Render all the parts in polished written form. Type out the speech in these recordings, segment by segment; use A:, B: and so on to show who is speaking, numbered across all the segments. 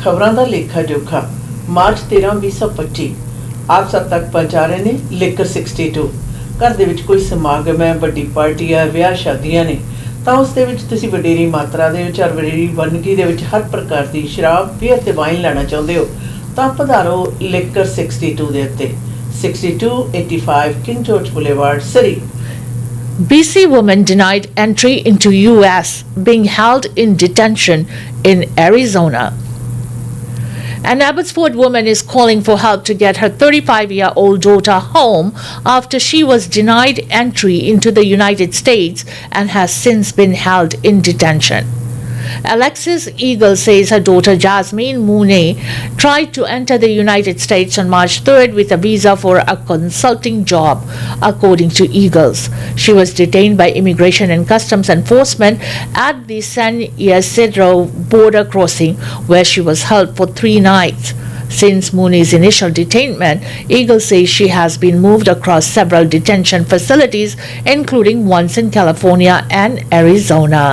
A: खबरां दा लेखा जोखा मार्च 13 2025 आप सब तक पहुंचा रहे ने लेकर 62 घर ਦੇ ਵਿੱਚ ਕੋਈ ਸਮਾਗਮ ਹੈ, ਵੱਡੀ ਪਾਰਟੀ ਹੈ, ਵਿਆਹ ਸ਼ਾਦੀਆਂ ਨੇ ਤਾਂ ਉਸ ਦੇ ਵਿੱਚ ਤੁਸੀਂ ਵਡੇਰੀ ਮਾਤਰਾ ਦੇ ਵਿੱਚ ਵਡੇਰੀ ਵੰਨਗੀ ਦੇ ਵਿੱਚ ਹਰ ਪ੍ਰਕਾਰ ਦੀ ਸ਼ਰਾਬ ਬੀਅਰ ਤੇ ਵਾਈਨ ਲੈਣਾ ਚਾਹੁੰਦੇ ਹੋ ਤਾਂ ਪਧਾਰੋ ਲੇਕਰ 62 ਦੇ ਉੱਤੇ 6285 king George boulevard Surrey.
B: BC woman denied entry into US, being held in detention in Arizona. An Abbotsford woman is calling for help to get her 35-year-old daughter home after she was denied entry into the United States and has since been held in detention. Alexis Eagle says her daughter Jasmine Mooney tried to enter the United States on March 3rd with a visa for a consulting job, according to Eagles. She was detained by Immigration and Customs Enforcement at the San Ysidro border crossing, where she was held for 3 nights. Since Mooney's initial detainment, Eagle says she has been moved across several detention facilities, including ones in California and Arizona.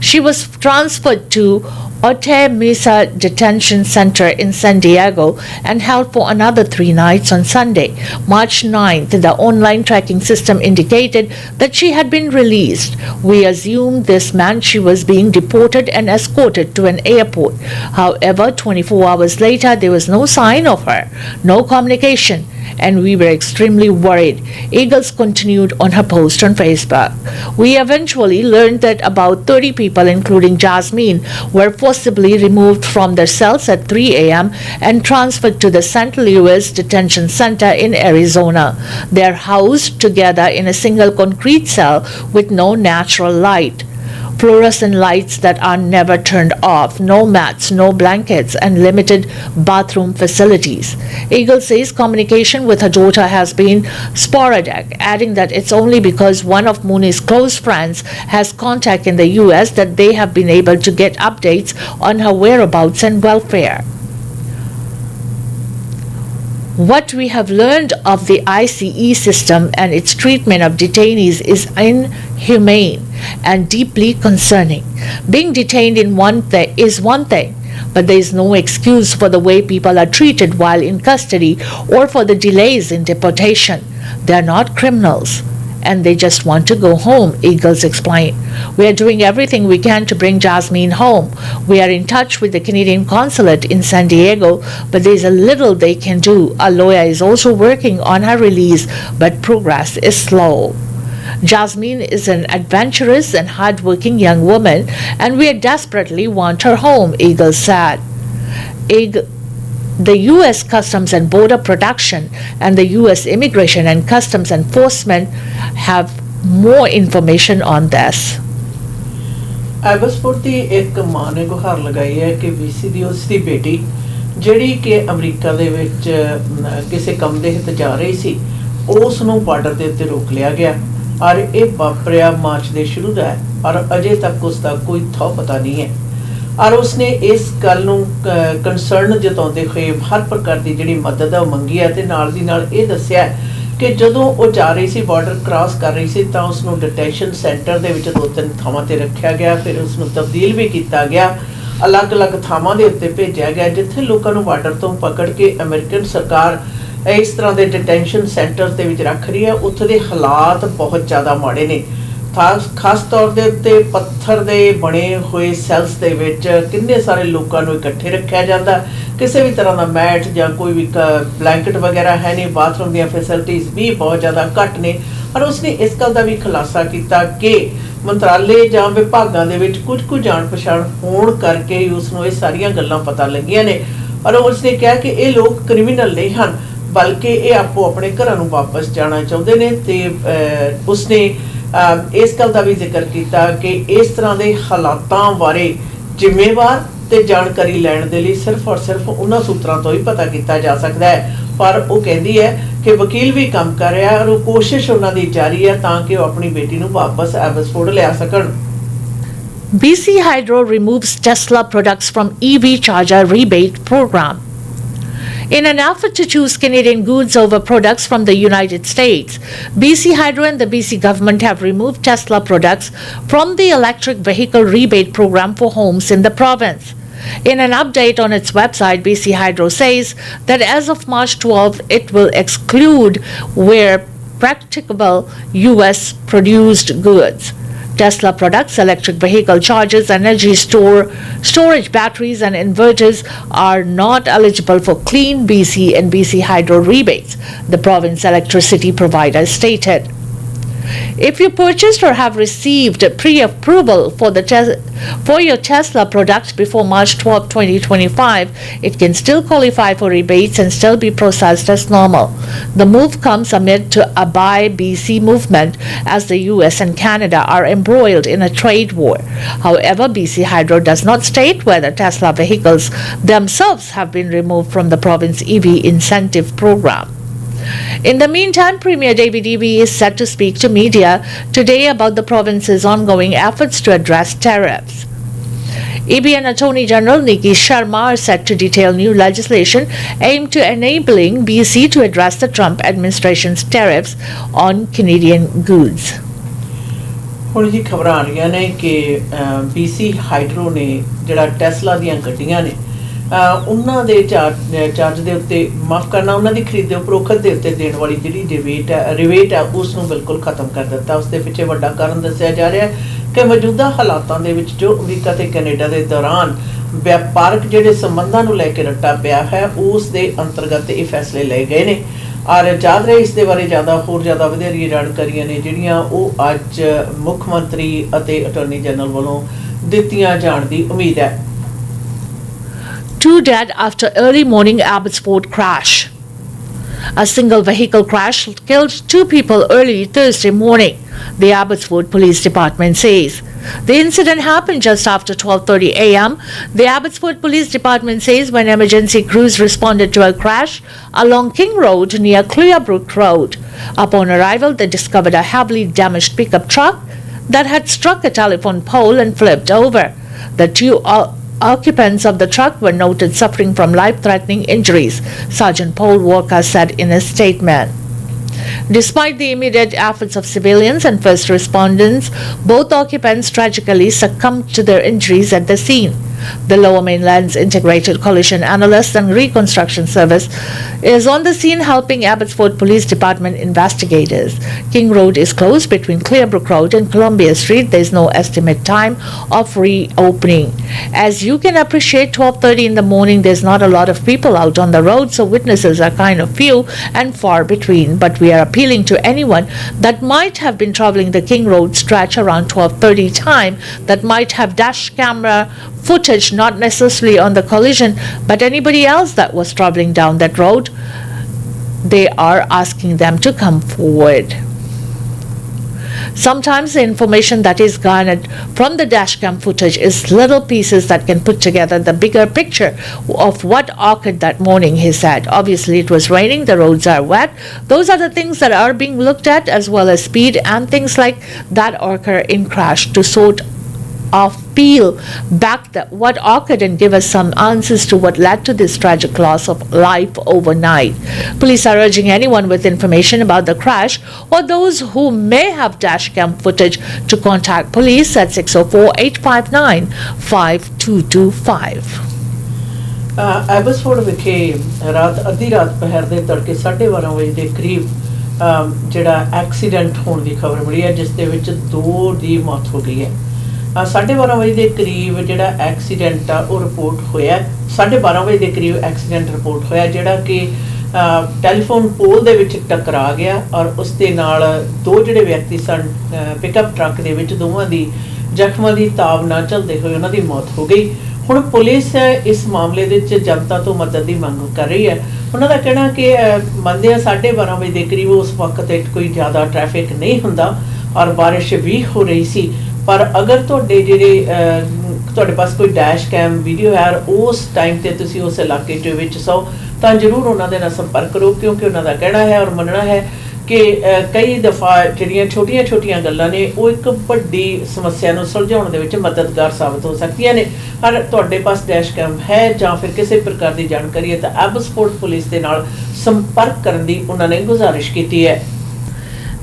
B: She was transferred to Otay Mesa Detention Center in San Diego and held for another 3 nights on Sunday, March 9th. The online tracking system indicated that she had been released. We assumed this meant she was being deported and escorted to an airport. However, 24 hours later, there was no sign of her, no communication, and we were extremely worried. Eagles continued on her post on Facebook. We eventually learned that about 30 people, including Jasmine, were forcibly removed from their cells at 3 a.m. and transferred to the St. Louis Detention Center in Arizona. They are housed together in a single concrete cell with no natural light. Fluorescent lights that are never turned off, no mats, no blankets, and limited bathroom facilities. Eagle says communication with her daughter has been sporadic, adding that it's only because one of Mooney's close friends has contact in the US that they have been able to get updates on her whereabouts and welfare. What we have learned of the ICE system and its treatment of detainees is inhumane and deeply concerning. Being detained is one thing, but there is no excuse for the way people are treated while in custody or for the delays in deportation. They are not criminals, and they just want to go home, Eagles explained. We are doing everything we can to bring Jasmine home. We are in touch with the Canadian consulate in San Diego, but there is a little they can do. A lawyer is also working on her release, but progress is slow. Jasmine is an adventurous and hardworking young woman, and we desperately want her home, Eagle said. The U.S. Customs and Border Protection and the U.S. Immigration and Customs Enforcement have more information on this.
A: Abbotsford ਦੀ ਇੱਕ ਮਾਂ ਨੇ ਗੁਹਾਰ ਲਗਾਈ ਹੈ ਕਿ VC ਦੀ ਉਸ ਦੀ ਬੇਟੀ ਜਿਹੜੀ ਕਿ ਅਮਰੀਕਾ ਦੇ ਵਿੱਚ ਕਿਸੇ ਕੰਮ ਦੇ ਹਿੱਤ ਜਾ ਰਹੀ ਸੀ ਉਸ ਨੂੰ ਬਾਰਡਰ ਦੇ ਉੱਤੇ ਰੋਕ ਲਿਆ ਗਿਆ ਔਰ ਇਹ ਵਾਪਰਿਆ ਮਾਰਚ ਦੇ ਸ਼ੁਰੂ ਦਾ ਹੈ ਔਰ ਅਜੇ ਤੱਕ ਉਸ ਦਾ ਕੋਈ ਥੋ ਪਤਾ ਨਹੀਂ ਹੈ ਔਰ ਉਸਨੇ ਇਸ ਗੱਲ ਨੂੰ ਕੰਸਰਨ ਜਤਾਉਂਦੇ ਹੋਏ ਹਰ ਪ੍ਰਕਾਰ ਦੀ ਜਿਹੜੀ ਮਦਦ ਹੈ ਉਹ ਮੰਗੀ ਹੈ ਤੇ ਨਾਲ ਦੀ ਨਾਲ ਇਹ ਦੱਸਿਆ ਕਿ ਜਦੋਂ ਉਹ ਜਾ ਰਹੀ ਸੀ ਬਾਰਡਰ ਕ੍ਰਾਸ ਕਰ ਰਹੀ ਸੀ ਤਾਂ ਉਸ ਨੂੰ ਡਿਟੈਂਸ਼ਨ ਸੈਂਟਰ ਦੇ ਵਿੱਚ 2-3 ਥਾਵਾਂ ਤੇ ਰੱਖਿਆ ਗਿਆ ਫਿਰ ਉਸ ਨੂੰ ਤਬਦੀਲ ਵੀ ਕੀਤਾ ਗਿਆ ਅਲੱਗ-ਅਲੱਗ ਥਾਵਾਂ ਦੇ ਉੱਤੇ ਭੇਜਿਆ ਗਿਆ ਜਿੱਥੇ ਲੋਕਾਂ ਨੂੰ ਬਾਰਡਰ ਤੋਂ ਪਕੜ ਕੇ ਅਮਰੀਕਨ ਸਰਕਾਰ ਇਸ ਤਰ੍ਹਾਂ ਦੇ ਡਿਟੈਂਸ਼ਨ ਸੈਂਟਰ ਦੇ ਵਿੱਚ ਰੱਖ ਰਹੀ ਹੈ ਉੱਥੇ ਦੇ ਹਾਲਾਤ ਬਹੁਤ ਜ਼ਿਆਦਾ ਮਾੜੇ ਨੇ ਖਾਸ ਤੌਰ ਦੇ ਉੱਤੇ ਪੱਥਰ ਦੇ ਬਣੇ ਹੋਏ ਸੈਲਸ ਦੇ ਵਿੱਚ ਕਿੰਨੇ ਸਾਰੇ ਲੋਕਾਂ ਨੂੰ ਇਕੱਠੇ ਰੱਖਿਆ ਜਾਂਦਾ ਕਿਸੇ ਵੀ ਤਰ੍ਹਾਂ ਦਾ ਮੈਟ ਜਾਂ ਕੋਈ ਵੀ ਬਲੈਂਕਟ ਵਗੈਰਾ ਹੈ ਨਹੀਂ ਬਾਥਰੂਮ ਦੀਆਂ ਫੈਸਿਲਿਟੀਜ਼ ਵੀ ਬਹੁਤ ਜ਼ਿਆਦਾ ਘੱਟ ਨੇ ਪਰ ਉਸਨੇ ਇਸ ਗੱਲ ਦਾ ਵੀ ਖੁਲਾਸਾ ਕੀਤਾ ਕਿ ਮੰਤਰਾਲੇ ਜਾਂ ਵਿਭਾਗਾਂ ਦੇ ਵਿੱਚ ਕੁਝ ਜਾਣ ਪਛਾਣ ਹੋਣ ਕਰਕੇ ਹੀ ਉਸਨੂੰ ਇਹ ਸਾਰੀਆਂ ਗੱਲਾਂ ਪਤਾ ਲੱਗੀਆਂ ਨੇ ਔਰ ਉਸਨੇ ਕਿਹਾ ਕਿ ਇਹ ਲੋਕ ਕ੍ਰਿਮੀਨਲ ਨਹੀਂ ਹਨ ਬਲਕਿ ਇਹ ਆਪੋ ਆਪਣੇ ਘਰਾਂ ਨੂੰ ਵਾਪਸ ਜਾਣਾ ਚਾਹੁੰਦੇ ਨੇ ਤੇ ਉਸਨੇ ਇਸ ਗੱਲ ਦਾ ਵੀ ਜ਼ਿਕਰ ਕੀਤਾ ਕਿ ਇਸ ਤਰ੍ਹਾਂ ਦੇ ਹਾਲਾਤਾਂ ਬਾਰੇ ਜ਼ਿੰਮੇਵਾਰ ਤੇ ਜਾਣਕਾਰੀ ਲੈਣ ਦੇ ਲਈ ਸਿਰਫ ਔਰ ਸਿਰਫ ਉਹਨਾਂ ਸੂਤਰਾਂ ਤੋਂ ਹੀ ਪਤਾ ਕੀਤਾ ਜਾ ਸਕਦਾ ਹੈ ਪਰ ਉਹ ਕਹਿੰਦੀ ਹੈ ਕਿ ਵਕੀਲ ਵੀ ਕੰਮ ਕਰ ਰਿਹਾ ਔਰ ਉਹ ਕੋਸ਼ਿਸ਼ ਉਹਨਾਂ ਦੀ ਜਾਰੀ ਹੈ ਤਾਂ ਕਿ ਉਹ ਆਪਣੀ ਬੇਟੀ ਨੂੰ ਵਾਪਸ ਐਬਸਫੋਰਡ ਲਿਆ ਸਕਣ।
B: BC Hydro removes Tesla products from EV charger rebate program. In an effort to choose Canadian goods over products from the United States, BC Hydro and the BC government have removed Tesla products from the electric vehicle rebate program for homes in the province. In an update on its website, BC Hydro says that as of March 12, it will exclude, where practicable, US produced goods. Tesla products, electric vehicle chargers, energy storage batteries, and inverters are not eligible for Clean BC and BC Hydro rebates, the province electricity provider stated. If you purchased or have received pre-approval for your Tesla product before March 12, 2025, it can still qualify for rebates and still be processed as normal. The move comes amid a Buy BC movement as the US and Canada are embroiled in a trade war. However, BC Hydro does not state whether Tesla vehicles themselves have been removed from the province EV incentive program. In the meantime, Premier David Eby is set to speak to media today about the province's ongoing efforts to address tariffs. Eby and Attorney General Nikki Sharma are set to detail new legislation aimed to enabling BC to address the Trump administration's tariffs on Canadian goods.
A: ਹੁਣ ਜੀ ਖਬਰਾਂ ਆ ਰਹੀਆਂ ਨੇ ਕਿ BC hydro ਨੇ ਜਿਹੜਾ Tesla ਦੀਆਂ ਗੱਡੀਆਂ ਨੇ ਉਹਨਾਂ ਦੇ ਚਾਰਜ ਦੇ ਉੱਤੇ ਮਾਫ ਕਰਨਾ ਉਹਨਾਂ ਦੀ ਖਰੀਦ ਦੇ ਉਪਰੋਖਤ ਦੇ ਉੱਤੇ ਦੇਣ ਵਾਲੀ ਜਿਹੜੀ ਰਿਵੇਟ ਹੈ ਉਸ ਨੂੰ ਬਿਲਕੁਲ ਖਤਮ ਕਰ ਦਿੱਤਾ। ਉਸ ਦੇ ਪਿੱਛੇ ਵੱਡਾ ਕਾਰਨ ਦੱਸਿਆ ਜਾ ਰਿਹਾ ਹੈ ਕਿ ਮੌਜੂਦਾ ਹਾਲਾਤਾਂ ਦੇ ਵਿੱਚ ਜੋ ਅਮਰੀਕਾ ਤੇ ਕੈਨੇਡਾ ਦੇ ਦੌਰਾਨ ਵਪਾਰਕ ਜਿਹੜੇ ਸੰਬੰਧਾਂ ਨੂੰ ਲੈ ਕੇ ਰੱਟਾ ਪਿਆ ਹੈ ਉਸ ਦੇ ਅੰਤਰਗਤ ਇਹ ਫੈਸਲੇ ਲਏ ਗਏ ਨੇ। ਔਰ ਯਾਦ ਰਹੇ ਇਸ ਦੇ ਬਾਰੇ ਹੋਰ ਜ਼ਿਆਦਾ ਵਧੇਰੀ ਜਾਣਕਾਰੀਆਂ ਨੇ ਜਿਹੜੀਆਂ ਉਹ ਅੱਜ ਮੁੱਖ ਮੰਤਰੀ ਅਤੇ ਅਟਾਰਨੀ ਜਨਰਲ ਵੱਲੋਂ ਦਿੱਤੀਆਂ ਜਾਣ ਦੀ ਉਮੀਦ ਹੈ।
B: Two dead after early morning Abbotsford crash. A single vehicle crash killed 2 people early Thursday morning, the Abbotsford Police Department says. The incident happened just after 12:30 a.m. The Abbotsford Police Department says when emergency crews responded to a crash along King Road near Clearbrook Road. Upon arrival, they discovered a heavily damaged pickup truck that had struck a telephone pole and flipped over. The two occupants of the truck were noted suffering from life-threatening injuries, Sergeant Paul Walker said in a statement. Despite the immediate efforts of civilians and first responders, both occupants tragically succumbed to their injuries at the scene. The Lower Mainland's Integrated Collision Analyst and Reconstruction Service is on the scene helping Abbotsford Police Department investigators. King Road is closed between Clearbrook Road and Columbia Street. There is no estimate time of reopening. As you can appreciate, 12:30 in the morning, there's not a lot of people out on the road, so witnesses are kind of few and far between. But we are appealing to anyone that might have been traveling the King Road stretch around 12:30 time, that might have dash camera footage, not necessarily on the collision, but anybody else that was traveling down that road, they are asking them to come forward. Sometimes the information that is garnered from the dashcam footage is little pieces that can put together the bigger picture of what occurred that morning, he said. Obviously, it was raining, the roads are wet. Those are the things that are being looked at, as well as speed and things like that occur in crash, to sort of peel back what occurred and give us some answers to what led to this tragic loss of life overnight. Police are urging anyone with information about the crash or those who may have dashcam footage to contact police at 604-859-5225.
A: Abbotsford ਵਿਖੇ ਅੱਧੀ ਰਾਤ ਪਹਿਰ ਦੇ ਤੜਕੇ 12:30 ਵਜੇ ਦੇ ਕਰੀਬ ਜਿਹੜਾ ਐਕਸੀਡੈਂਟ ਹੋਣ ਦੀ ਖਬਰ ਮਿਲੀ ਹੈ, ਜਿਸ ਦੇ ਵਿੱਚ 2 ਦੀ ਮੌਤ ਹੋ ਗਈ ਹੈ। 12:30 ਵਜੇ ਦੇ ਕਰੀਬ ਜਿਹੜਾ ਐਕਸੀਡੈਂਟ ਆ ਉਹ ਰਿਪੋਰਟ ਹੋਇਆ। 12:30 ਵਜੇ ਦੇ ਕਰੀਬ ਐਕਸੀਡੈਂਟ ਰਿਪੋਰਟ ਹੋਇਆ, ਜਿਹੜਾ ਕਿ ਟੈਲੀਫੋਨ ਪੋਲ ਦੇ ਵਿੱਚ ਟਕਰਾ ਗਿਆ ਔਰ ਉਸ ਦੇ ਨਾਲ 2 ਜਿਹੜੇ ਵਿਅਕਤੀ ਸਨ ਪਿਕਅਪ ਟਰੱਕ ਦੇ ਵਿੱਚ, ਦੋਵਾਂ ਦੀ ਜ਼ਖਮਾਂ ਦੀ ਤਾਬ ਨਾ ਝੱਲਦੇ ਹੋਏ ਉਹਨਾਂ ਦੀ ਮੌਤ ਹੋ ਗਈ। ਹੁਣ ਪੁਲਿਸ ਇਸ ਮਾਮਲੇ ਦੇ ਵਿੱਚ ਜਨਤਾ ਤੋਂ ਮਦਦ ਦੀ ਮੰਗ ਕਰ ਰਹੀ ਹੈ। ਉਹਨਾਂ ਦਾ ਕਹਿਣਾ ਕਿ ਮੰਨਦੇ ਆ 12:30 ਵਜੇ ਦੇ ਕਰੀਬ ਉਸ ਵਕਤ ਕੋਈ ਜ਼ਿਆਦਾ ਟ੍ਰੈਫਿਕ ਨਹੀਂ ਹੁੰਦਾ ਔਰ ਬਾਰਿਸ਼ ਵੀ ਹੋ ਰਹੀ ਸੀ, ਪਰ ਅਗਰ ਤੁਹਾਡੇ ਪਾਸ ਕੋਈ ਡੈਸ਼ ਕੈਮ ਵੀਡੀਓ ਹੈ ਉਸ ਟਾਈਮ ਤੇ ਤੁਸੀਂ ਉਸ ਇਲਾਕੇ ਦੇ ਵਿੱਚ ਸੋ ਤਾਂ ਜ਼ਰੂਰ ਉਹਨਾਂ ਦੇ ਨਾਲ ਸੰਪਰਕ ਕਰੋ, ਕਿਉਂਕਿ ਉਹਨਾਂ ਦਾ ਕਹਿਣਾ ਹੈ ਔਰ ਮੰਨਣਾ ਹੈ ਕਿ ਕਈ ਦਫਾ ਜਿਹੜੀਆਂ ਛੋਟੀਆਂ ਗੱਲਾਂ ਨੇ ਉਹ ਇੱਕ ਵੱਡੀ ਸਮੱਸਿਆ ਨੂੰ ਸੁਲਝਾਉਣ ਦੇ ਵਿੱਚ ਮਦਦਗਾਰ ਸਾਬਤ ਹੋ ਸਕਦੀਆਂ ਨੇ। ਔਰ ਤੁਹਾਡੇ ਪਾਸ ਡੈਸ਼ ਕੈਮ ਹੈ ਜਾਂ ਫਿਰ ਕਿਸੇ ਪ੍ਰਕਾਰ ਦੀ ਜਾਣਕਾਰੀ ਹੈ ਤਾਂ ਐਬਸਫੋਰਡ ਪੁਲਿਸ ਦੇ ਨਾਲ ਸੰਪਰਕ ਕਰਨ ਦੀ ਉਹਨਾਂ ਨੇ ਗੁਜ਼ਾਰਿਸ਼ ਕੀਤੀ ਹੈ।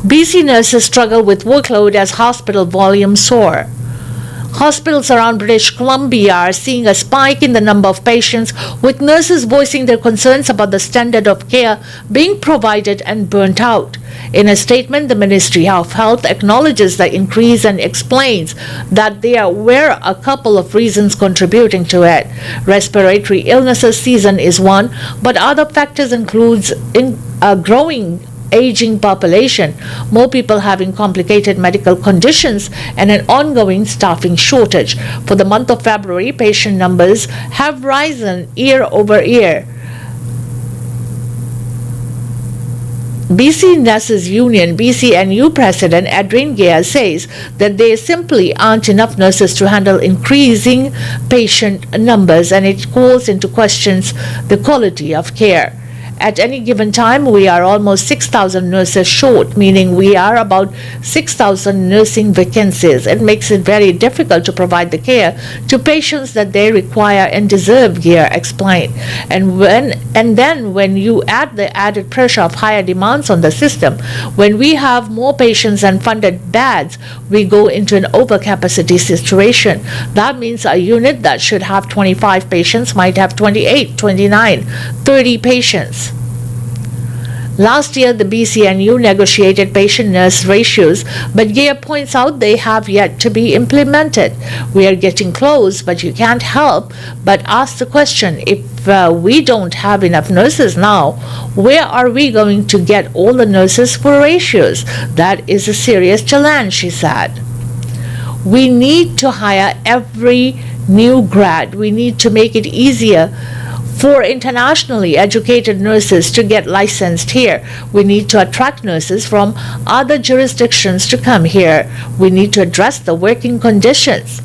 B: BC nurses struggle with workload as hospital volumes soar. Hospitals around British Columbia are seeing a spike in the number of patients, with nurses voicing their concerns about the standard of care being provided and burnt out. In a statement, the Ministry of Health acknowledges the increase and explains that there were a couple of reasons contributing to it. Respiratory illnesses season is one, but other factors includes a growing aging population, more people having complicated medical conditions, and an ongoing staffing shortage. For the month of February, patient numbers have risen year over year. BC Nurses Union BCNU President Adrian Gea says that there simply aren't enough nurses to handle increasing patient numbers, and it calls into questions the quality of care. At any given time, we are almost 6,000 nurses short, meaning we are about 6,000 nursing vacancies. It makes it very difficult to provide the care to patients that they require and deserve, Gea explained. And then when you add the added pressure of higher demands on the system, when we have more patients and funded beds, we go into an overcapacity situation. That means a unit that should have 25 patients might have 28, 29, 30 patients. Last year, the BCNU negotiated patient-nurse ratios, but Gea points out they have yet to be implemented. We are getting close, but you can't help but ask the question, if we don't have enough nurses now, where are we going to get all the nurses for ratios? That is a serious challenge, she said. We need to hire every new grad. We need to make it easier for internationally educated nurses to get licensed here. We need to attract nurses from other jurisdictions to come here. We need to address the working conditions.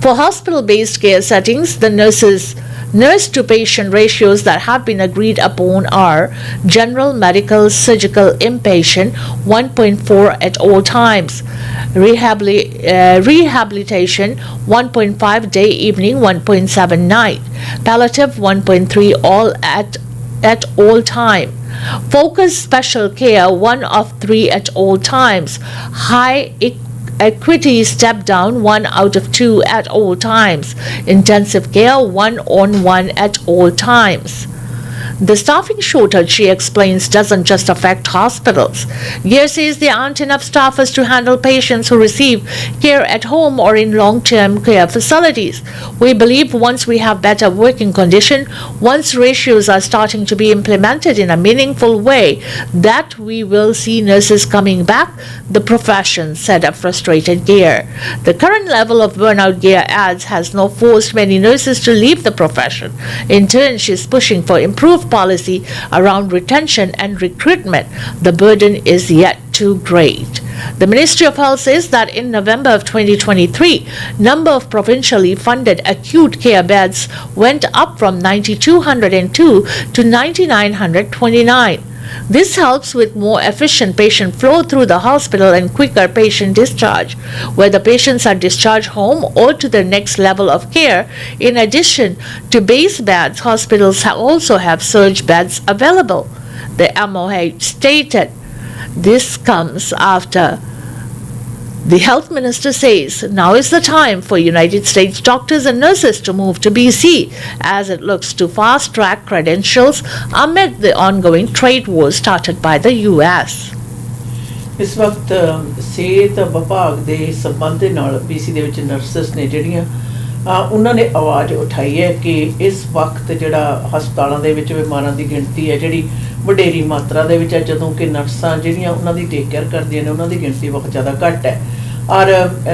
B: For hospital-based care settings, the nurse-to-patient ratios that have been agreed upon are general medical surgical inpatient 1.4 at all times, rehabilitation 1.5 day evening 1.7 night, palliative 1.3 all at all time, focused special care 1 of 3 at all times, high equity step down 1 out of 2 at all times, intensive care 1-on-1 at all times. The staffing shortage, she explains, doesn't just affect hospitals. Gea says there aren't enough staffers to handle patients who receive care at home or in long-term care facilities. We believe once we have better working conditions, once ratios are starting to be implemented in a meaningful way, that we will see nurses coming back, the profession, said a frustrated Gea. The current level of burnout, Gea adds, has now forced many nurses to leave the profession. In turn, she is pushing for improved policy around retention and recruitment. The burden is yet too great. The Ministry of Health says that in November of 2023, number of provincially funded acute care beds went up from 9,202 to 9,929. This helps with more efficient patient flow through the hospital and quicker patient discharge, whether patients are discharged home or to the next level of care. In addition to base beds, hospitals also have surge beds available, the MOH stated. This comes after the health minister says now is the time for United States doctors and nurses to move to BC as it looks to fast-track credentials amid the ongoing trade war started by the US.
A: ਇਸ ਵਕਤ ਸਿਹਤ ਵਿਭਾਗ ਦੇ ਸੰਬੰਧ ਦੇ ਨਾਲ BC ਦੇ ਵਿੱਚ ਨਰਸਸ ਨੇ ਜਿਹੜੀਆਂ ਉਹਨਾਂ ਨੇ ਆਵਾਜ਼ ਉਠਾਈ ਹੈ ਕਿ ਇਸ ਵਕਤ ਜਿਹੜਾ ਹਸਪਤਾਲਾਂ ਦੇ ਵਿੱਚ ਬਿਮਾਰਾਂ ਦੀ ਗਿਣਤੀ ਹੈ ਜਿਹੜੀ ਵਡੇਰੀ ਮਾਤਰਾ ਦੇ ਵਿੱਚ ਹੈ, ਜਦੋਂ ਕਿ ਨਰਸਾਂ ਜਿਹੜੀਆਂ ਉਹਨਾਂ ਦੀ ਟੇਕ ਕੇਅਰ ਕਰਦੀਆਂ ਨੇ ਉਹਨਾਂ ਦੀ ਗਿਣਤੀ ਬਹੁਤ ਜ਼ਿਆਦਾ ਘੱਟ ਹੈ। ਔਰ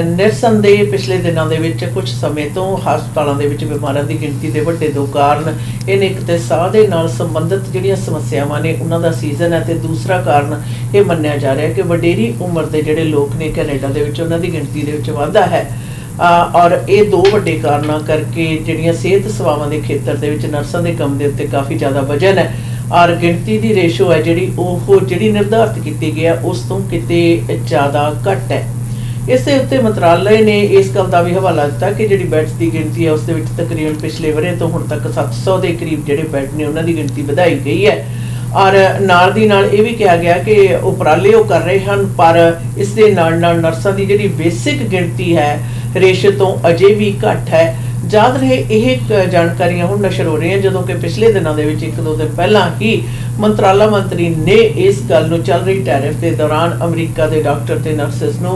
A: ਨਿਰਸੰਦੇਹ ਪਿਛਲੇ ਦਿਨਾਂ ਦੇ ਵਿੱਚ ਕੁਝ ਸਮੇਂ ਤੋਂ ਹਸਪਤਾਲਾਂ ਦੇ ਵਿੱਚ ਬਿਮਾਰਾਂ ਦੀ ਗਿਣਤੀ ਦੇ ਵੱਡੇ ਦੋ ਕਾਰਨ ਇਹ ਨੇ, ਇੱਕ ਤੇ ਸਾਹ ਦੇ ਨਾਲ ਸੰਬੰਧਿਤ ਜਿਹੜੀਆਂ ਸਮੱਸਿਆਵਾਂ ਨੇ ਉਹਨਾਂ ਦਾ ਸੀਜ਼ਨ ਹੈ, ਤੇ ਦੂਸਰਾ ਕਾਰਨ ਇਹ ਮੰਨਿਆ ਜਾ ਰਿਹਾ ਕਿ ਵਡੇਰੀ ਉਮਰ ਦੇ ਜਿਹੜੇ ਲੋਕ ਨੇ ਕੈਨੇਡਾ ਦੇ ਵਿੱਚ ਉਹਨਾਂ ਦੀ ਗਿਣਤੀ ਦੇ ਵਿੱਚ ਵਾਧਾ ਹੈ। ਔਰ ਇਹ ਦੋ ਵੱਡੇ ਕਾਰਨਾਂ ਕਰਕੇ ਜਿਹੜੀਆਂ ਸਿਹਤ ਸੇਵਾਵਾਂ ਦੇ ਖੇਤਰ ਦੇ ਵਿੱਚ ਨਰਸਾਂ ਦੇ ਕੰਮ ਦੇ ਉੱਤੇ ਕਾਫੀ ਜ਼ਿਆਦਾ ਵਜਨ ਹੈ। ਔਰ ਗਿਣਤੀ ਦੀ ਰੇਸ਼ੋ ਹੈ ਜਿਹੜੀ ਨਿਰਧਾਰਿਤ ਕੀਤੀ ਗਈ ਹੈ ਉਸ ਤੋਂ ਕਿਤੇ ਜ਼ਿਆਦਾ ਘੱਟ ਹੈ। ਇਸ ਦੇ ਉੱਤੇ ਮੰਤਰਾਲੇ ਨੇ ਇਸ ਗੱਲ ਦਾ ਵੀ ਹਵਾਲਾ ਦਿੱਤਾ ਕਿ ਜਿਹੜੀ ਬੈਡਸ ਦੀ ਗਿਣਤੀ ਹੈ ਉਸ ਦੇ ਵਿੱਚ ਤਕਰੀਬਨ ਪਿਛਲੇ ਵਰ੍ਹੇ ਤੋਂ ਹੁਣ ਤੱਕ 700 ਦੇ ਕਰੀਬ ਜਿਹੜੇ ਬੈਡ ਨੇ ਉਹਨਾਂ ਦੀ ਗਿਣਤੀ ਵਧਾਈ ਗਈ ਹੈ। ਔਰ ਨਾਲ ਦੀ ਨਾਲ ਇਹ ਵੀ ਕਿਹਾ ਗਿਆ ਕਿ ਉਪਰਾਲੇ ਉਹ ਕਰ ਰਹੇ ਹਨ, ਪਰ ਇਸ ਦੇ ਨਾਲ ਨਾਲ ਨਰਸਾਂ ਦੀ ਜਿਹੜੀ ਬੇਸਿਕ ਗਿਣਤੀ ਹੈ ਰੇਸ਼ੋ ਤੋਂ ਅਜੇ ਵੀ ਘੱਟ ਹੈ। ਯਾਦ ਰਹੇ ਇਹ ਜਾਣਕਾਰੀਆਂ ਹੁਣ ਨਸ਼ਰ ਹੋ ਰਹੀਆਂ ਜਦੋਂ ਕਿ ਪਿਛਲੇ ਦਿਨਾਂ ਦੇ ਵਿੱਚ 1-2 ਦਿਨ ਪਹਿਲਾਂ ਹੀ ਮੰਤਰਾਲਾ ਮੰਤਰੀ ਨੇ ਇਸ ਗੱਲ ਨੂੰ ਚੱਲ ਰਹੀ ਟੈਰਿਫ ਦੇ ਦੌਰਾਨ ਅਮਰੀਕਾ ਦੇ ਡਾਕਟਰ ਤੇ ਨਰਸਿਸ ਨੂੰ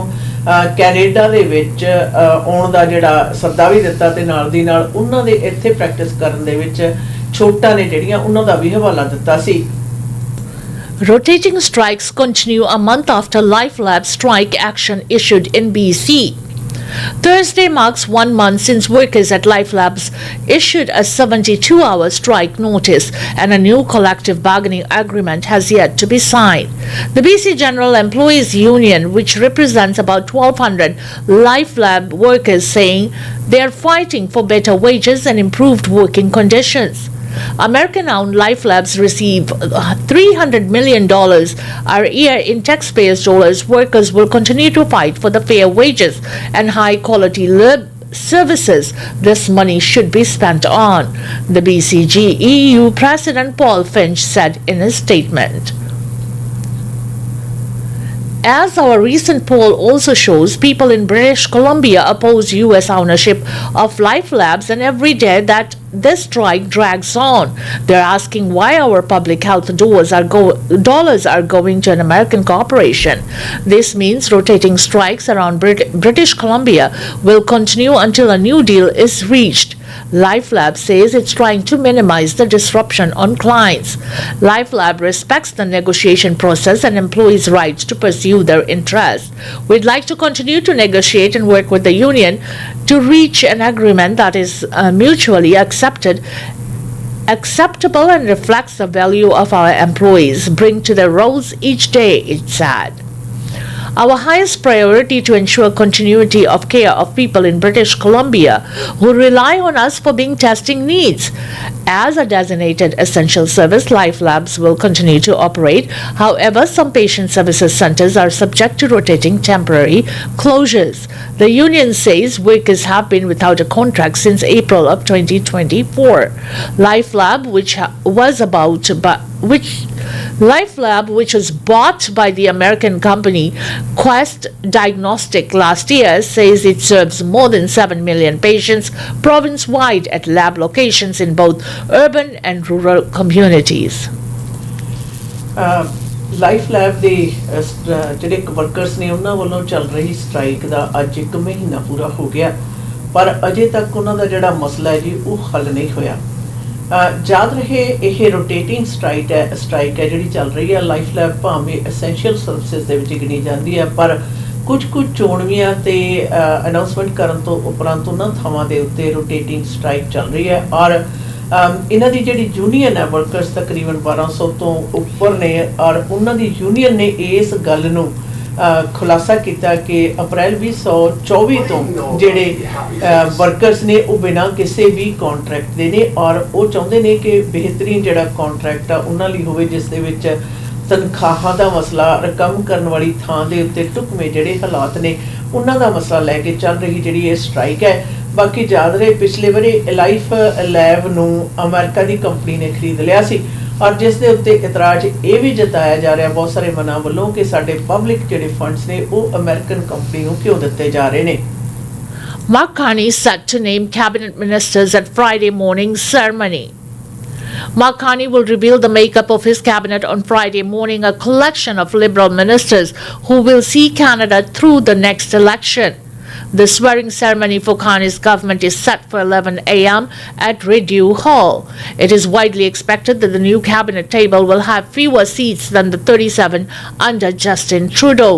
A: ਕੈਨੇਡਾ ਦੇ ਵਿੱਚ ਆਉਣ ਦਾ ਜਿਹੜਾ ਸੱਦਾ ਵੀ ਦਿੱਤਾ ਤੇ ਨਾਲ ਦੀ ਨਾਲ ਉਹਨਾਂ ਦੇ ਇੱਥੇ ਪ੍ਰੈਕਟਿਸ ਕਰਨ ਦੇ ਵਿੱਚ ਛੋਟਾਂ ਨੇ ਜਿਹੜੀਆਂ ਉਹਨਾਂ ਦਾ ਵੀ ਹਵਾਲਾ ਦਿੱਤਾ ਸੀ।
B: Rotating strikes continue a month after LifeLab strike action issued in BC. Thursday marks 1 month since workers at LifeLabs issued a 72-hour strike notice, and a new collective bargaining agreement has yet to be signed. The BC General Employees Union, which represents about 1,200 LifeLab workers, saying they are fighting for better wages and improved working conditions. American-owned LifeLabs receive $300 million a year in taxpayers' dollars. Workers will continue to fight for the fair wages and high-quality services this money should be spent on, the BCG EU President Paul Finch said in a statement. As our recent poll also shows, people in British Columbia oppose U.S. ownership of LifeLabs, and every day that this strike drags on, they're asking why our public health dollars are going to an American corporation. This means rotating strikes around British Columbia will continue until a new deal is reached. LifeLab says it's trying to minimize the disruption on clients. LifeLab respects the negotiation process and employees' rights to pursue their interests. We'd like to continue to negotiate and work with the union to reach an agreement that is mutually acceptable and reflects the value of our employees bring to their roles each day, it said. Our highest priority to ensure continuity of care of people in British Columbia who rely on us for being testing needs. As a designated essential service, LifeLabs will continue to operate. However, some patient services centers are subject to rotating temporary closures. The union says workers have been without a contract since April of 2024. LifeLab, which was bought by the American company Quest Diagnostic last year, says it serves more than 7 million patients province-wide at lab locations in both urban and rural communities.
A: LifeLab ਦੇ ਜਿਹੜੇ workers ਨੇ ਉਹਨਾਂ ਵੱਲੋਂ ਚੱਲ ਰਹੀ strike ਦਾ ਅੱਜ 1 ਮਹੀਨਾ ਪੂਰਾ ਹੋ ਗਿਆ, ਪਰ ਅਜੇ ਤੱਕ ਉਹਨਾਂ ਦਾ ਜਿਹੜਾ ਮਸਲਾ ਹੈ ਜੀ ਉਹ ਹੱਲ ਨਹੀਂ ਹੋਇਆ। ਯਾਦ ਰਹੇ ਇਹ ਰੋਟੇਟਿੰਗ ਸਟ੍ਰਾਈਕ ਹੈ ਜਿਹੜੀ ਚੱਲ ਰਹੀ ਹੈ। LifeLab ਭਾਵੇਂ ਐਸੈਂਸ਼ੀਅਲ ਸਰਵਿਸਿਜ਼ ਦੇ ਵਿੱਚ ਗਿਣੀ ਜਾਂਦੀ ਹੈ, ਪਰ ਕੁਝ ਚੋਣਵੀਆਂ ਤੇ ਅਨਾਉਂਸਮੈਂਟ ਕਰਨ ਤੋਂ ਉਪਰੰਤ ਉਹਨਾਂ ਥਾਵਾਂ ਦੇ ਉੱਤੇ ਰੋਟੇਟਿੰਗ ਸਟ੍ਰਾਈਕ ਚੱਲ ਰਹੀ ਹੈ। ਔਰ ਇਹਨਾਂ ਦੀ ਜਿਹੜੀ ਯੂਨੀਅਨ ਹੈ ਵਰਕਰਸ ਤਕਰੀਬਨ 1200 ਤੋਂ ਉੱਪਰ ਨੇ, ਔਰ ਉਹਨਾਂ ਦੀ ਯੂਨੀਅਨ ਨੇ ਇਸ ਗੱਲ ਨੂੰ ਖੁਲਾਸਾ ਕੀਤਾ ਕਿ ਅਪ੍ਰੈਲ 2024 ਤੋਂ ਜਿਹੜੇ ਵਰਕਰਸ ਨੇ ਉਹ ਬਿਨਾਂ ਕਿਸੇ ਵੀ ਕੰਟਰੈਕਟ ਦੇ ਨੇ, ਔਰ ਉਹ ਚਾਹੁੰਦੇ ਨੇ ਕਿ ਬਿਹਤਰੀਨ ਜਿਹੜਾ ਕੰਟਰੈਕਟ ਆ ਉਹਨਾਂ ਲਈ ਹੋਵੇ ਜਿਸ ਦੇ ਵਿੱਚ ਤਨਖਾਹਾਂ ਦਾ ਮਸਲਾ, ਕੰਮ ਕਰਨ ਵਾਲੀ ਥਾਂ ਦੇ ਉੱਤੇ ਢੁਕਵੇਂ ਜਿਹੜੇ ਹਾਲਾਤ ਨੇ ਉਹਨਾਂ ਦਾ ਮਸਲਾ ਲੈ ਕੇ ਚੱਲ ਰਹੀ ਜਿਹੜੀ ਇਹ ਸਟ੍ਰਾਈਕ ਹੈ। ਬਾਕੀ ਯਾਦ ਰਹੇ ਪਿਛਲੇ ਵਾਰੀ LifeLab ਨੂੰ ਅਮਰੀਕਾ ਦੀ ਕੰਪਨੀ ਨੇ ਖਰੀਦ ਲਿਆ ਸੀ, ਔਰ ਜਿਸ ਦੇ ਉੱਤੇ ਇਤਰਾਜ਼ ਇਹ ਵੀ ਜਤਾਇਆ ਜਾ ਰਿਹਾ ਬਹੁਤ ਸਾਰੇ ਮਨਾਂ ਵੱਲੋਂ ਕਿ ਸਾਡੇ ਪਬਲਿਕ ਜਿਹੜੇ ਫੰਡਸ ਨੇ ਉਹ ਅਮਰੀਕਨ ਕੰਪਨੀ ਨੂੰ ਕਿਉਂ ਦਿੱਤੇ ਜਾ ਰਹੇ ਨੇ।
B: Mark Carney set to name cabinet ministers at Friday morning ceremony. Mark Carney will reveal the makeup of his cabinet on Friday morning, a collection of Liberal ministers who will see Canada through the next election. The swearing ceremony for Carney's government is set for 11 a.m. at Rideau Hall. It is widely expected that the new cabinet table will have fewer seats than the 37 under Justin Trudeau.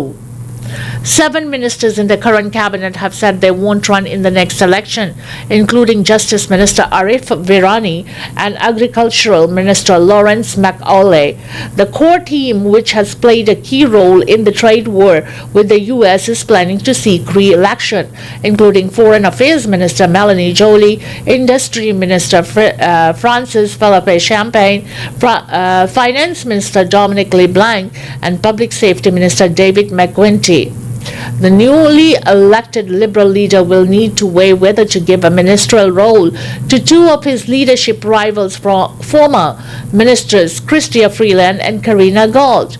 B: 7 ministers in the current cabinet have said they won't run in the next election, including Justice Minister Arif Virani and Agricultural Minister Lawrence McAuley. The core team, which has played a key role in the trade war with the U.S., is planning to seek re-election, including Foreign Affairs Minister Melanie Joly, Industry Minister Francis Philippe Champagne, Finance Minister Dominic LeBlanc, and Public Safety Minister David McGuinty. The newly elected Liberal leader will need to weigh whether to give a ministerial role to two of his leadership rivals, former ministers Chrystia Freeland and Karina Gold.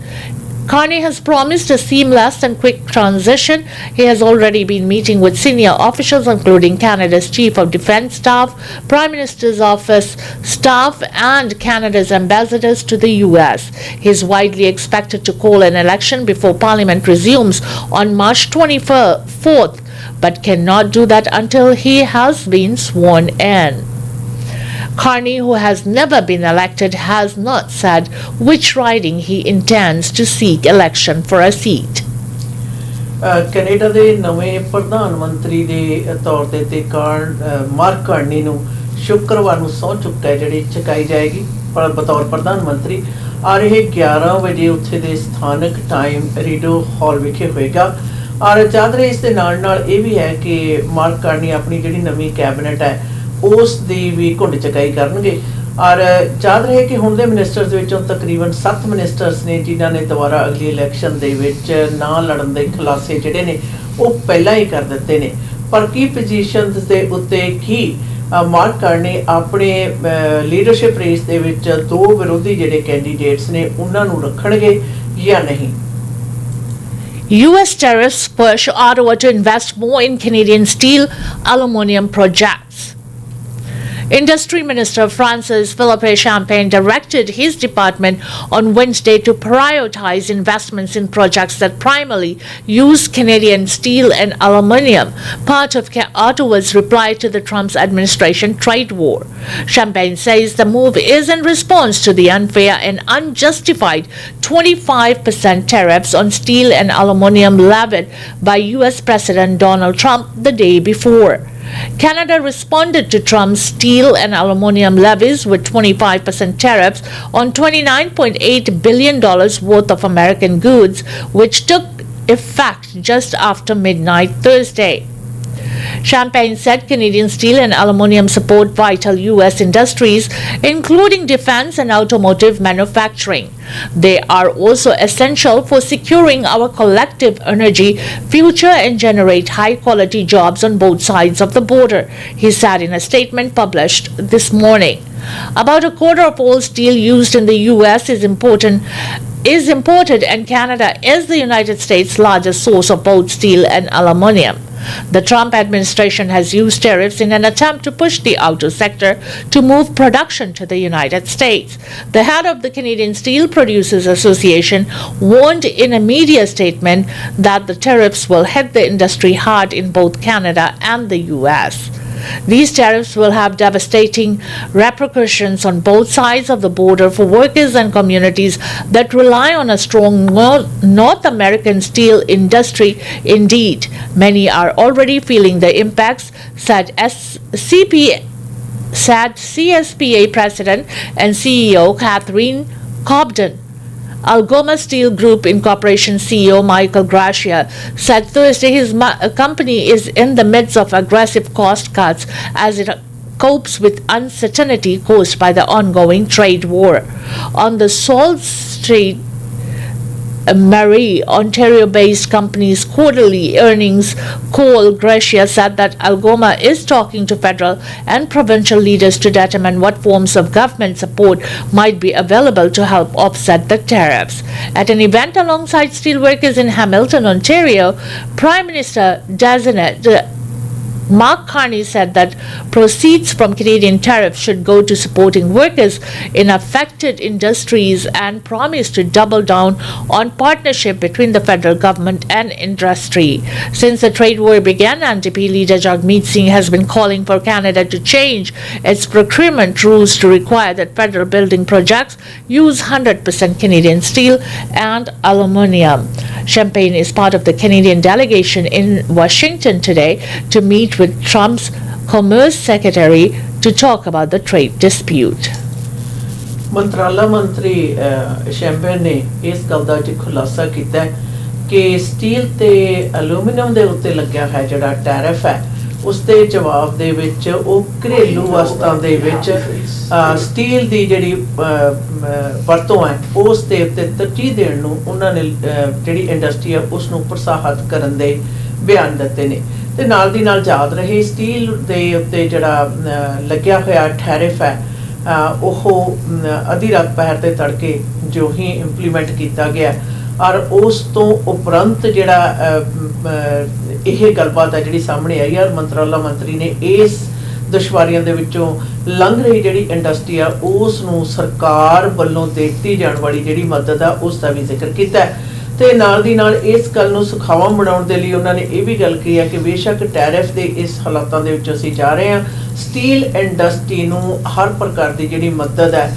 B: Carney has promised a seamless and quick transition. He has already been meeting with senior officials, including Canada's Chief of Defence Staff, Prime Minister's Office staff, and Canada's ambassadors to the U.S. He is widely expected to call an election before Parliament resumes on March 24th, but cannot do that until he has been sworn in. Carney, who has never been elected, has not said which riding he intends to seek election for a seat.
A: Canada ਦੇ ਨਵੇਂ ਪ੍ਰਧਾਨ ਮੰਤਰੀ ਦੇ ਤੌਰ ਤੇ mark Carney ਨੂੰ ਸ਼ੁੱਕਰਵਾਰ ਨੂੰ ਸਹੁੰ ਚੁੱਕਾ ਜਿਹੜੀ ਚੁਕਾਈ ਜਾਏਗੀ ਬਤੌਰ ਪ੍ਰਧਾਨ ਮੰਤਰੀ ਔਰ ਇਹ 11 ਵਜੇ ਉੱਥੇ ਦੇ ਸਥਾਨਕ ਟਾਈਮ ਰੀਡੋ ਹਾਲ ਵਿਖੇ ਹੋਏਗਾ ਔਰ ਚਾਦਰੇ ਇਸ ਦੇ ਨਾਲ ਇਹ ਵੀ ਹੈ ਕਿ ਮਾਰਕ ਕਾਰਨੀ ਆਪਣੀ ਜਿਹੜੀ ਨਵੀਂ ਕੈਬਨਿਟ ਹੈ ਉਸ ਦੀ ਵੀ ਘੁੰਡ ਚਕਾਈ ਕਰਨਗੇ ਔਰ ਯਾਦ ਰਹੇ ਕਿ ਹੁਣ ਦੇ ਮਿਨਿਸਟਰਸ ਦੇ ਵਿੱਚੋਂ ਤਕਰੀਬਨ 7 ਮਿਨਿਸਟਰਸ ਨੇ ਜਿਨ੍ਹਾਂ ਨੇ ਦੁਬਾਰਾ ਅਗਲੀ ਇਲੈਕਸ਼ਨ ਦੇ ਵਿੱਚ ਨਾ ਲੜਨ ਦੇ ਖੁਲਾਸੇ ਜਿਹੜੇ ਨੇ ਉਹ ਪਹਿਲਾਂ ਹੀ ਕਰ ਦਿੱਤੇ ਨੇ ਪਰ ਕੀ ਪੋਜੀਸ਼ਨਸ ਦੇ ਉੱਤੇ ਕੀ ਮਾਰਕ ਕਾਰਨੀ ਆਪਣੇ ਲੀਡਰਸ਼ਿਪ ਰੇਸ ਦੇ ਵਿੱਚ ਦੋ ਵਿਰੋਧੀ ਜਿਹੜੇ ਕੈਂਡੀਡੇਟਸ ਨੇ ਉਹਨਾਂ ਨੂੰ ਰੱਖਣਗੇ ਜਾਂ ਨਹੀਂ
B: U.S. tariffs push Ottawa to invest more in Canadian steel aluminum projects. Industry Minister Francis Philippe Champagne directed his department on Wednesday to prioritize investments in projects that primarily use Canadian steel and aluminium, part of Ottawa's reply to the Trump administration trade war. Champagne says the move is in response to the unfair and unjustified 25% tariffs on steel and aluminium levied by U.S. President Donald Trump the day before. Canada responded to Trump's steel and aluminium levies with 25% tariffs on $29.8 billion worth of American goods, which took effect just after midnight Thursday. Champagne said Canadian steel and aluminium support vital U.S. industries, including defense and automotive manufacturing. They are also essential for securing our collective energy future and generate high-quality jobs on both sides of the border, he said in a statement published this morning. About a quarter of all steel used in the U.S. is imported, and Canada is the United States' largest source of both steel and aluminium. The Trump administration has used tariffs in an attempt to push the auto sector to move production to the United States. The head of the Canadian Steel Producers Association warned in a media statement that the tariffs will hit the industry hard in both Canada and the U.S. These tariffs will have devastating repercussions on both sides of the border for workers and communities that rely on a strong North American steel industry. Indeed, many are already feeling the impacts, said CSPA President and CEO Catherine Cobden. Algoma Steel Group Incorporation CEO Michael Gracia said Thursday his company is in the midst of aggressive cost cuts as it copes with uncertainty caused by the ongoing trade war. On the Sault Ste. Marie, Ontario-based company's quarterly earnings call, Gracia said that Algoma is talking to federal and provincial leaders to determine what forms of government support might be available to help offset the tariffs. At an event alongside steelworkers in Hamilton, Ontario, Prime Minister designate Mark Carney said that proceeds from Canadian tariffs should go to supporting workers in affected industries and promised to double down on partnership between the federal government and industry. Since the trade war began, NDP leader Jagmeet Singh has been calling for Canada to change its procurement rules to require that federal building projects use 100% Canadian steel and aluminium. Champagne is part of the Canadian delegation in Washington today to meet with Trump's Commerce Secretary to talk about the trade dispute.
A: ਮੰਤਰਾਲਾ ਮੰਤਰੀ champagne ਨੇ ਇਸ ਗੱਲ ਦਾ ਅੱਜ ਖੁਲਾਸਾ ਕੀਤਾ ਕਿ steel ਤੇ ਐਲੂਮੀਨੀਅਮ ਦੇ ਉੱਤੇ ਲੱਗਿਆ ਹੈ ਜਿਹੜਾ ਟੈਰਿਫ ਹੈ ਉਸ ਦੇ ਜਵਾਬ ਦੇ ਵਿੱਚ ਉਹ ਘਰੇਲੂ ਵਸਤਾਂ ਦੇ ਵਿੱਚ ਸਟੀਲ ਦੀ ਜਿਹੜੀ ਵਰਤੋਂ ਹੈ ਉਸ ਦੇ ਉੱਤੇ ਤਰਜੀਹ ਦੇਣ ਨੂੰ ਉਹਨਾਂ ਨੇ ਜਿਹੜੀ ਇੰਡਸਟਰੀ ਹੈ ਉਸ ਨੂੰ ਪ੍ਰੋਤਸਾਹਿਤ ਕਰਨ ਦੇ ਬਿਆਨ ਦਿੱਤੇ ਨੇ। ਤੇ ਨਾਲ ਦੀ ਨਾਲ ਯਾਦ ਰਹੇ ਸਟੀਲ ਦੇ ਉੱਤੇ ਜਿਹੜਾ ਲੱਗਿਆ ਹੋਇਆ ਟੈਰਿਫ ਹੈ ਉਹ ਅੱਧੀ ਰਾਤ ਪਹਿਰ ਤੇ ਤੜਕੇ ਜੋ ਹੀ ਇੰਪਲੀਮੈਂਟ ਕੀਤਾ ਗਿਆ ਔਰ ਉਸ ਤੋਂ ਉਪਰੰਤ ਜਿਹੜਾ ਇਹ ਗੱਲਬਾਤ ਹੈ ਜਿਹੜੀ ਸਾਹਮਣੇ ਆਈ ਔਰ ਮੰਤਰਾਲਾ ਮੰਤਰੀ ਨੇ ਇਸ ਦੁਸ਼ਵਾਰੀਆਂ ਦੇ ਵਿੱਚੋਂ ਲੰਘ ਰਹੀ ਜਿਹੜੀ ਇੰਡਸਟਰੀ ਆ ਉਸ ਨੂੰ ਸਰਕਾਰ ਵੱਲੋਂ ਦਿੱਤੀ ਜਾਣ ਵਾਲੀ ਜਿਹੜੀ ਮਦਦ ਆ ਉਸ ਦਾ ਵੀ ਜ਼ਿਕਰ ਕੀਤਾ ਤੇ ਨਾਲ ਦੀ ਨਾਲ ਇਸ ਗੱਲ ਨੂੰ ਸੁਖਾਵਾਂ ਬਣਾਉਣ ਦੇ ਲਈ ਉਹਨਾਂ ਨੇ ਇਹ ਵੀ ਗੱਲ ਕਹੀ ਹੈ ਕਿ ਬੇਸ਼ੱਕ ਟੈਰਿਫ ਦੇ ਇਸ ਹਾਲਾਤਾਂ ਦੇ ਵਿੱਚ ਅਸੀਂ ਜਾ ਰਹੇ ਹਾਂ ਸਟੀਲ ਇੰਡਸਟਰੀ ਨੂੰ ਹਰ ਪ੍ਰਕਾਰ ਦੀ ਜਿਹੜੀ ਮਦਦ ਹੈ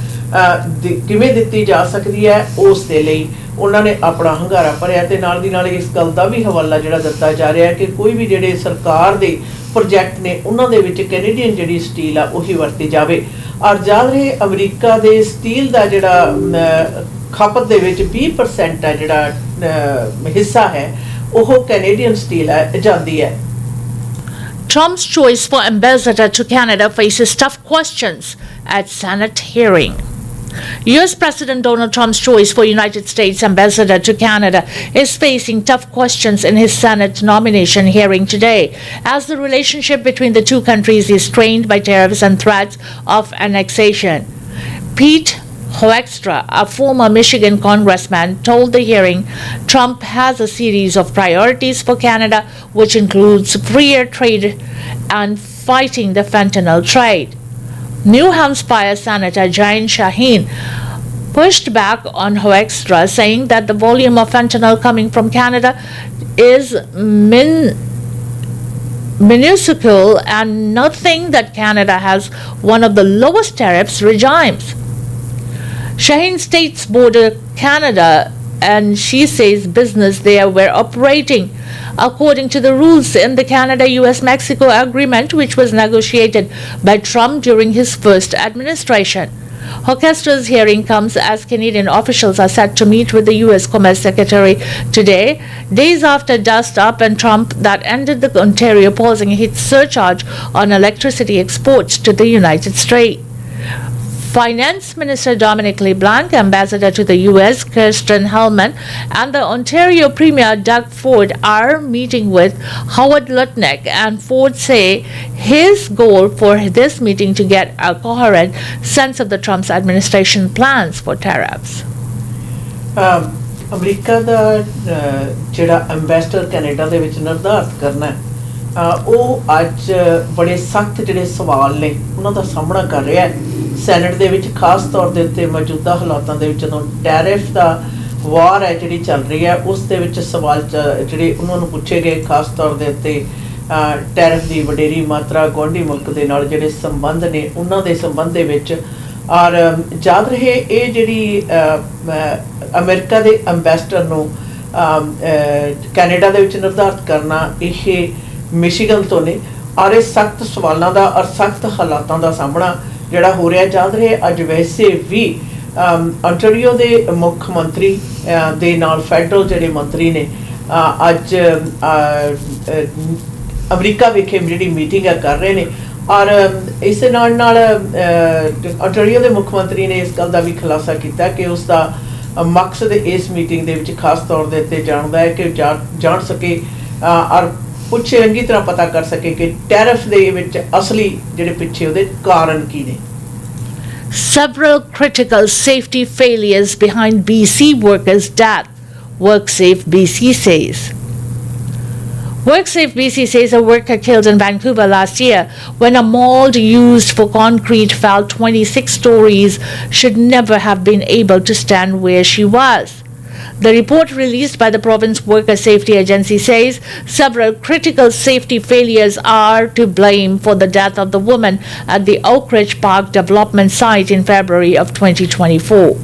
A: ਕਿਵੇਂ ਦਿੱਤੀ ਜਾ ਸਕਦੀ ਹੈ ਉਸ ਦੇ ਲਈ ਉਹਨਾਂ ਨੇ ਆਪਣਾ ਹੰਗਾਰਾ ਭਰਿਆ ਤੇ ਨਾਲ ਦੀ ਨਾਲ ਇਸ ਗੱਲ ਦਾ ਵੀ ਹਵਾਲਾ ਜਿਹੜਾ ਦਿੱਤਾ ਜਾ ਰਿਹਾ ਕਿ ਕੋਈ ਵੀ ਜਿਹੜੇ ਸਰਕਾਰ ਦੇ ਪ੍ਰੋਜੈਕਟ ਨੇ ਉਹਨਾਂ ਦੇ ਵਿੱਚ ਕੈਨੇਡੀਅਨ ਜਿਹੜੀ ਸਟੀਲ ਆ ਉਹੀ ਵਰਤੀ ਜਾਵੇ ਔਰ ਯਾਦ ਰਹੇ ਅਮਰੀਕਾ ਦੇ ਸਟੀਲ ਦਾ ਜਿਹੜਾ ਖਪਤ ਦੇ ਵਿੱਚ 20% ਹੈ ਜਿਹੜਾ ਹਿੱਸਾ ਹੈ ਉਹ ਕੈਨੇਡੀਅਨ ਸਟੀਲ ਹੈ ਜਾਂਦੀ ਹੈ।
B: Trump's choice for ambassador to Canada faces tough questions at Senate hearing. US President Donald Trump's choice for United States ambassador to Canada is facing tough questions in his Senate nomination hearing today, as the relationship between the two countries is strained by tariffs and threats of annexation. Pete Hoekstra, a former Michigan congressman, told the hearing Trump has a series of priorities for Canada, which includes freer trade and fighting the fentanyl trade. New Hampshire Senator Jain Shaheen pushed back on Hoekstra, saying that the volume of fentanyl coming from Canada is minuscule and nothing that Canada has one of the lowest tariffs regimes. Shaheen states border Canada and she says business there were operating according to the rules in the Canada-US-Mexico agreement, which was negotiated by Trump during his first administration. Hoekstra's hearing comes as Canadian officials are set to meet with the U.S. Commerce Secretary today, days after dust-up and Trump that ended the Ontario pausing its surcharge on electricity exports to the United States. Finance Minister Dominic LeBlanc, Ambassador to the U.S. Kirsten Hellman, and the Ontario Premier Doug Ford are meeting with Howard Lutnick, and Ford say his goal for this meeting to get a coherent sense of the Trump's administration plans for tariffs.
A: America ਦਾ ਜਿਹੜਾ ambassador Canada ਦੇ ਵਿੱਚ ਨਿਰਧਾਰਿਤ ਕਰਨਾ ਉਹ ਅੱਜ ਬੜੇ ਸਖਤ ਜਿਹੜੇ ਸਵਾਲ ਨੇ ਉਹਨਾਂ ਦਾ ਸਾਹਮਣਾ ਕਰ ਰਿਹਾ ਹੈ ਸੈਨੇਟ ਦੇ ਵਿੱਚ ਖਾਸ ਤੌਰ ਦੇ ਉੱਤੇ ਮੌਜੂਦਾ ਹਾਲਾਤਾਂ ਦੇ ਵਿੱਚ ਜਦੋਂ ਟੈਰਿਫ ਦਾ ਵਾਰ ਹੈ ਜਿਹੜੀ ਚੱਲ ਰਹੀ ਹੈ ਉਸ ਦੇ ਵਿੱਚ ਸਵਾਲ ਜਿਹੜੇ ਉਹਨਾਂ ਨੂੰ ਪੁੱਛੇ ਗਏ ਖਾਸ ਤੌਰ ਦੇ ਉੱਤੇ ਟੈਰਿਫ ਦੀ ਵਡੇਰੀ ਮਾਤਰਾ ਗੁਆਂਢੀ ਮੁਲਕ ਦੇ ਨਾਲ ਜਿਹੜੇ ਸੰਬੰਧ ਨੇ ਉਹਨਾਂ ਦੇ ਸੰਬੰਧ ਦੇ ਵਿੱਚ ਔਰ ਯਾਦ ਰਹੇ ਇਹ ਜਿਹੜੀ ਅਮਰੀਕਾ ਦੇ ਐਮਬੈਸਡਰ ਨੂੰ ਕੈਨੇਡਾ ਦੇ ਵਿੱਚ ਨਿਰਧਾਰਿਤ ਕਰਨਾ ਇਹ ਮਿਸ਼ੀਗਨ ਤੋਂ ਨੇ ਔਰ ਇਹ ਸਖਤ ਸਵਾਲਾਂ ਦਾ ਔਰ ਸਖਤ ਹਾਲਾਤਾਂ ਦਾ ਸਾਹਮਣਾ ਜਿਹੜਾ ਹੋ ਰਿਹਾ ਯਾਦ ਰਹੇ ਅੱਜ ਵੈਸੇ ਵੀ ontario ਦੇ ਮੁੱਖ ਮੰਤਰੀ ਦੇ ਨਾਲ ਫੈਡਰਲ ਜਿਹੜੇ ਮੰਤਰੀ ਨੇ ਅੱਜ ਅਮਰੀਕਾ ਵਿਖੇ ਜਿਹੜੀ ਮੀਟਿੰਗ ਕਰ ਰਹੇ ਨੇ ਔਰ ਇਸ ਨਾਲ ontario ਦੇ ਮੁੱਖ ਮੰਤਰੀ ਨੇ ਇਸ ਗੱਲ ਦਾ ਵੀ ਖੁਲਾਸਾ ਕੀਤਾ ਕਿ ਉਸ ਦਾ ਮਕਸਦ ਇਸ ਮੀਟਿੰਗ ਦੇ ਵਿੱਚ ਖਾਸ ਤੌਰ ਦੇ ਉੱਤੇ ਜਾਣਦਾ ਹੈ ਕਿ ਜਾਣ ਸਕੇ ਔਰ ਕੁਝ ਚੰਗੀ ਤਰ੍ਹਾਂ ਪਤਾ ਕਰ ਸਕੇ ਕਿ ਟੈਰਿਫ ਦੇ ਵਿੱਚ ਅਸਲੀ ਜਿਹੜੇ ਪਿੱਛੇ ਉਹਦੇ ਕਾਰਨ ਕੀ ਨੇ।
B: Several critical safety failures behind BC workers' death, WorkSafe BC says. WorkSafe BC says a worker killed in Vancouver last year when a mold used for concrete fell 26 stories should never have been able to stand where she was. The report released by the province Worker Safety Agency says several critical safety failures are to blame for the death of the woman at the Oak Ridge Park development site in February of 2024.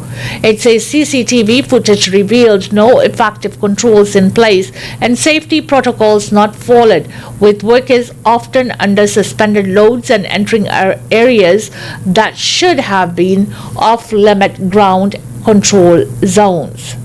B: It says CCTV footage revealed no effective controls in place and safety protocols not followed, with workers often under suspended loads and entering areas that should have been off-limit ground control zones.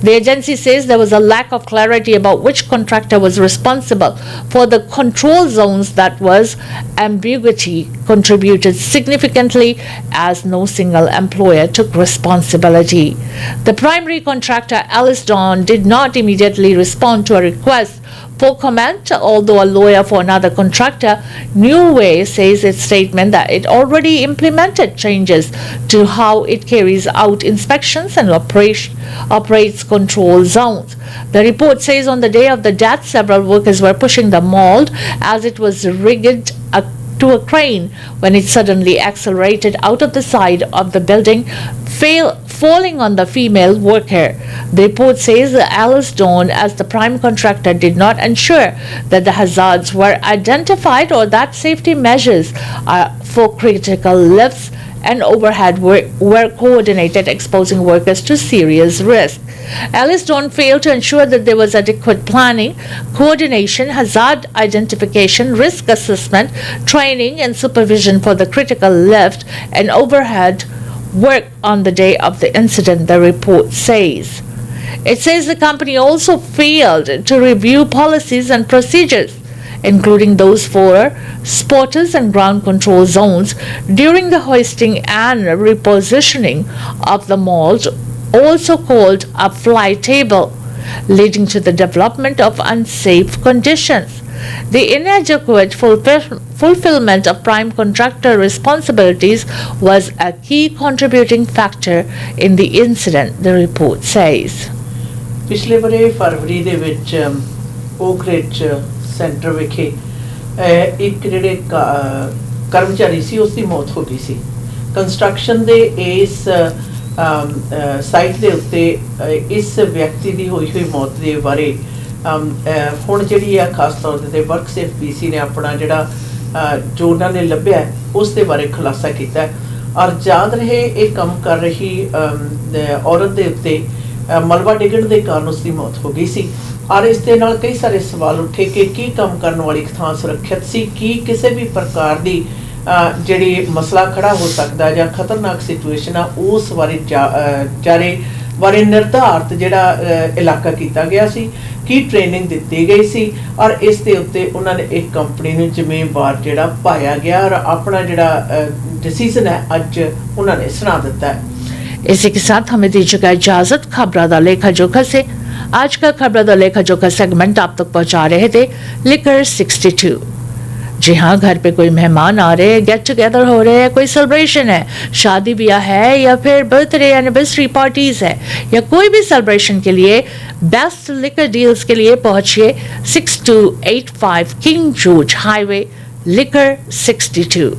B: The agency says there was a lack of clarity about which contractor was responsible for the control zones. That was ambiguity contributed significantly as no single employer took responsibility. The primary contractor, Alice Dawn, did not immediately respond to a request for comment, although a lawyer for another contractor, New Way, says its statement that it already implemented changes to how it carries out inspections and operates control zones. The report says on the day of the death, several workers were pushing the mold as it was rigged to a crane when it suddenly accelerated out of the side of the building, falling on the female worker. The report says that Alice Dawn, as the prime contractor, did not ensure that the hazards were identified or that safety measures for critical lifts and overhead were coordinated, exposing workers to serious risk. Alice Dawn failed to ensure that there was adequate planning, coordination, hazard identification, risk assessment, training, and supervision for the critical lift and overhead work on the day of the incident, the report says. It says the company also failed to review policies and procedures, including those for spotters and ground control zones, during the hoisting and repositioning of the mold, also called a fly table, leading to the development of unsafe conditions. The inadequate fulfillment of prime contractor responsibilities was a key contributing factor in the incident, the report says.
A: ਪਿਛਲੇ ਬਰੇ ਫਰਵਰੀ ਦੇ ਵਿੱਚ okay ਰਿਜ centre ਵਿਖੇ ਇੱਕ ਜਿਹੜੇ ਕਰਮਚਾਰੀ ਸੀ ਉਸ ਦੀ ਮੌਤ ਹੋ ਗਈ ਸੀ। ਕੰਸਟਰਕਸ਼ਨ ਦੇ ਇਸ ਸਾਈਟ ਦੇ ਉੱਤੇ ਇਸ ਵਿਅਕਤੀ ਦੀ ਹੋਈ ਮੌਤ ਦੇ ਬਾਰੇ ਹੁਣ ਜਿਹੜੀ ਆ ਖਾਸ ਤੌਰ ਤੇ ਵਰਕ ਸੇਫ ਪੀਸੀ ਨੇ ਆਪਣਾ ਜਿਹੜਾ ਜੋ ਉਹਨਾਂ ਨੇ ਲੱਭਿਆ ਉਸ ਦੇ ਬਾਰੇ ਖੁਲਾਸਾ ਕੀਤਾ ਔਰ ਯਾਦ ਰਹੇ ਇਹ ਕੰਮ ਕਰ ਰਹੀ ਔਰਤ ਦੇ ਉੱਤੇ ਮਲਬਾ ਡਿੱਗਣ ਦੇ ਕਾਰਨ ਉਸ ਦੀ ਮੌਤ ਹੋ ਗਈ ਸੀ ਔਰ ਇਸ ਦੇ ਨਾਲ ਕਈ ਸਾਰੇ ਸਵਾਲ ਉੱਠੇ ਕਿ ਕੀ ਕੰਮ ਕਰਨ ਵਾਲੀ ਥਾਂ ਸੁਰੱਖਿਅਤ ਸੀ, ਕੀ ਕਿਸੇ ਵੀ ਪ੍ਰਕਾਰ ਦੀ ਜਿਹੜੀ ਮਸਲਾ ਖੜਾ ਹੋ ਸਕਦਾ ਜਾਂ ਖਤਰਨਾਕ ਸਿਚੁਏਸ਼ਨ ਆ ਉਸ ਬਾਰੇ ਨਿਰਧਾਰਤ ਜਿਹੜਾ ਇਲਾਕਾ ਕੀਤਾ ਗਿਆ ਸੀ, ਕੀ ਟ੍ਰੇਨਿੰਗ ਦਿੱਤੀ ਗਈ ਸੀ ਔਰ ਇਸ ਦੇ ਉੱਤੇ ਉਹਨਾਂ ਨੇ ਇੱਕ ਕੰਪਨੀ ਨੂੰ ਜ਼ਿੰਮੇਵਾਰ ਜਿਹੜਾ ਪਾਇਆ ਗਿਆ ਔਰ ਆਪਣਾ ਜਿਹੜਾ डिसीजन है आज उन्होंने सुना देता है।
B: इसी के साथ हमें दीजिएगा इजाजत। खबरा दा लेखा जोखा से आज का खबरा दा लेखा जोखा सेगमेंट आप तक पहुंचा रहे थे लिकर 62। जी हाँ, घर पे कोई मेहमान आ रहे हैं, गेट टुगेदर हो रहे हैं, कोई सेलिब्रेशन है, शादी ब्याह है या फिर बर्थडे एनिवर्सरी पार्टीज है या कोई भी सेलिब्रेशन के लिए बेस्ट लिकर डील्स के लिए पहुंचिए 6285 किंग जॉर्ज हाईवे लिकर 62।